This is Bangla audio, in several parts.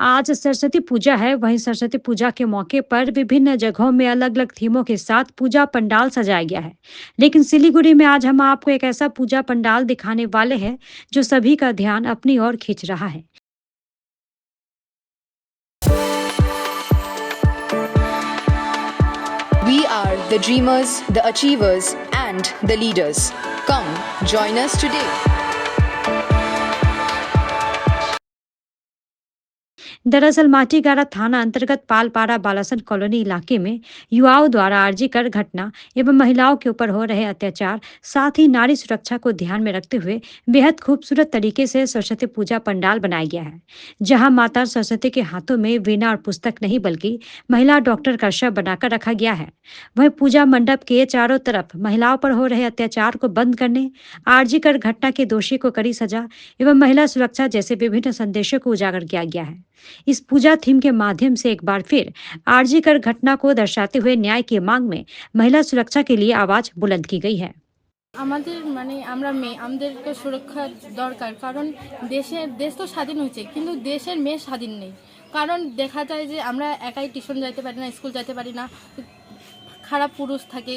आज सरस्वती पूजा है। वहीं सरस्वती पूजा के मौके पर विभिन्न जगहों में अलग अलग थीमों के साथ पूजा पंडाल सजाया गया है। लेकिन सिलीगुड़ी में आज हम आपको एक ऐसा पूजा पंडाल दिखाने वाले हैं जो सभी का ध्यान अपनी ओर खींच रहा है। We are the dreamers, the achievers, and the leaders. Come, join us today. दरअसल माटीगारा थाना अंतर्गत पालपारा बालासन कॉलोनी इलाके में युवाओं द्वारा आरजी कर घटना एवं महिलाओं के ऊपर हो रहे अत्याचार, साथ ही नारी सुरक्षा को ध्यान में रखते हुए बेहद खूबसूरत तरीके से सरस्वती पूजा पंडाल बनाया गया है। जहां माता सरस्वती के हाथों में वीणा और पुस्तक नहीं बल्कि महिला डॉक्टर का शव बनाकर रखा गया है। वहीं पूजा मंडप के चारों तरफ महिलाओं पर हो रहे अत्याचार को बंद करने, आरजी कर घटना के दोषी को कड़ी सजा एवं महिला सुरक्षा जैसे विभिन्न संदेशों को उजागर किया गया है। इस पूजा थीम के माध्यम से एक बार फिर आरजी कर घटना को दर्शाते हुए न्याय की मांग में महिला सुरक्षा के लिए आवाज बुलंद की गई है। আমাদের মানে আমরা মেয়ে আমাদেরকে সুরক্ষা দরকার, কারণ দেশ তো স্বাধীন হয়েছে কিন্তু দেশের মেয়ে স্বাধীন নেই। কারণ দেখা যায় যে আমরা একাই টিউশন যাইতে পারি না, স্কুল যাইতে পারি না, খারাপ পুরুষ থাকে,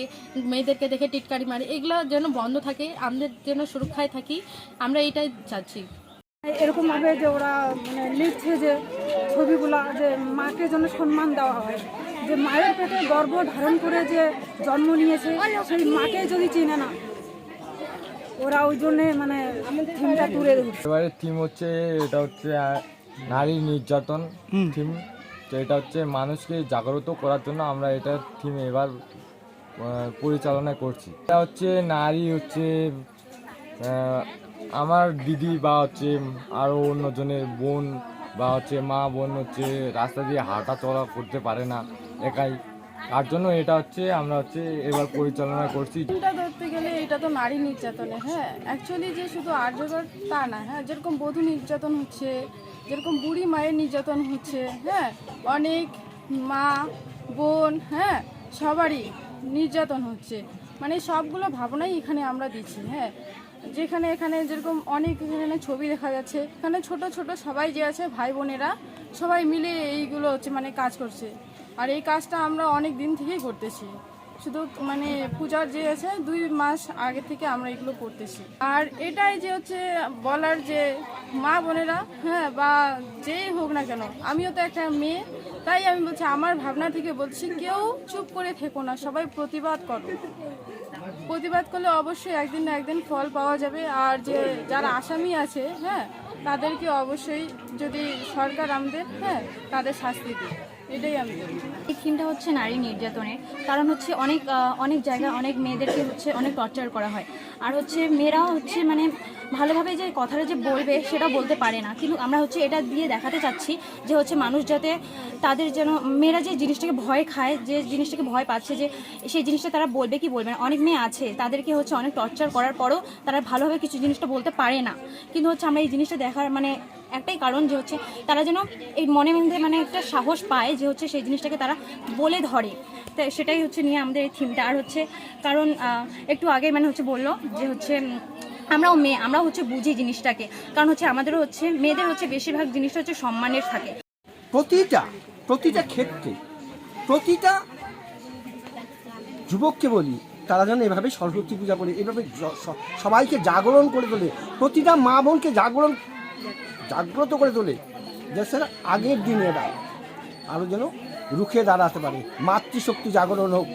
মেয়েদেরকে দেখে টিটকারি মারে, এগুলো যেন বন্ধ থাকে, আমাদের যেন সুরক্ষায় থাকি, আমরা এটাই চাচ্ছি। এরকমভাবে যে ওরা মানে লিখছে যে ছবিগুলা যে মাকে যেন সম্মান দেওয়া হয়, যে মায়ের পেটে গর্ভ ধারণ করে যে জন্ম নিয়েছে সেই মাকে যদি চিনে না, ওরা ওই জন্যে মানে থিমটা তুলে ধরছে। এবারে থিম হচ্ছে এটা হচ্ছে নারী নির্যাতন থিম। তো এটা হচ্ছে মানুষকে জাগ্রত করার জন্য আমরা এটা থিম এবার পরিচালনা করছি। এটা হচ্ছে নারী হচ্ছে আমার দিদি বা হচ্ছে আরও অন্যজনের বোন বা হচ্ছে মা বোন হচ্ছে রাস্তা দিয়ে হাঁটা চলা করতে পারে না একাই, তার জন্য এটা হচ্ছে আমরা হচ্ছে এবার পরিচালনা করছি। এটা ধরতে গেলে এটা তো নারী নির্যাতনে, হ্যাঁ অ্যাকচুয়ালি যে শুধু আর্যগর তা না, হ্যাঁ যেরকম বধূ নির্যাতন হচ্ছে, যেরকম বুড়ি মায়ের নির্যাতন হচ্ছে, হ্যাঁ অনেক মা বোন হ্যাঁ সবারই নির্যাতন হচ্ছে, মানে সবগুলো ভাবনাই এখানে আমরা দিচ্ছি। হ্যাঁ যেখানে এখানে যেরকম অনেক এখানে ছবি দেখা যাচ্ছে, এখানে ছোট ছোট সবাই যে আছে ভাই বোনেরা সবাই মিলে এইগুলো হচ্ছে মানে কাজ করছে। আর এই কাজটা আমরা অনেক দিন থেকেই করতেছি, শুধু মানে পূজার যে আছে 2 মাস আগে থেকে আমরা এগুলো করতেছি। আর এটাই যে হচ্ছে বলার যে মা বোনেরা হ্যাঁ বা যেই হোক না কেন, আমিও তো একটা মেয়ে, তাই আমি বলছি আমার ভাবনা থেকে বলছি কেউ চুপ করে থেকো না, সবাই প্রতিবাদ করো। প্রতিবাদ করলে অবশ্যই একদিন না একদিন ফল পাওয়া যাবে। আর যে যারা আসামি আছে হ্যাঁ তাদেরকে অবশ্যই যদি সরকার আমাদের হ্যাঁ তাদের শাস্তি দেয়, এটাই আমি বলি। এই থিমটা হচ্ছে নারী নির্যাতনের, কারণ হচ্ছে অনেক জায়গায় অনেক মেয়েদেরকে হচ্ছে অনেক টর্চার করা হয়। আর হচ্ছে মেয়েরাও হচ্ছে মানে ভালোভাবে যে কথাটা যে বলবে সেটা বলতে পারে না, কিন্তু আমরা হচ্ছে এটা দিয়ে দেখাতে চাচ্ছি যে হচ্ছে মানুষ যাতে তাদের যেন মেয়েরা যে জিনিসটাকে ভয় খায়, যে জিনিসটাকে ভয় পাচ্ছে যে সেই জিনিসটা তারা বলবে কি বলবে না। অনেক মেয়ে আছে তাদেরকে হচ্ছে অনেক টর্চার করার পরও তারা ভালোভাবে কিছু জিনিসটা বলতে পারে না, কিন্তু হচ্ছে আমরা এই জিনিসটা দেখার মানে একটাই কারণ যে হচ্ছে তারা যেন এই মনে মধ্যে মানে একটা সাহস পায় যে হচ্ছে সেই জিনিসটাকে তারা বলে ধরে। তো সেটাই হচ্ছে নিয়ে আমাদের এই থিমটা। আর হচ্ছে কারণ একটু আগে মানে হচ্ছে বললো যে হচ্ছে আমরাও হচ্ছে বুঝি জিনিসটাকে, কারণ হচ্ছে আমাদেরও হচ্ছে মেয়েদের হচ্ছে বেশিরভাগ জিনিসটা হচ্ছে সম্মানের থাকে। প্রতিটা ক্ষেত্রে প্রতিটা যুবককে বলি তারা যেন এভাবে সরস্বতী পূজা করে, এভাবে সবাইকে জাগরণ করে তোলে, প্রতিটা মা বোনকে জাগ্রত করে তোলে, দেশের আগের দিনে এরা আরও যেন রুখে দাঁড়াতে পারে, মাতৃশক্তি জাগরণ হোক।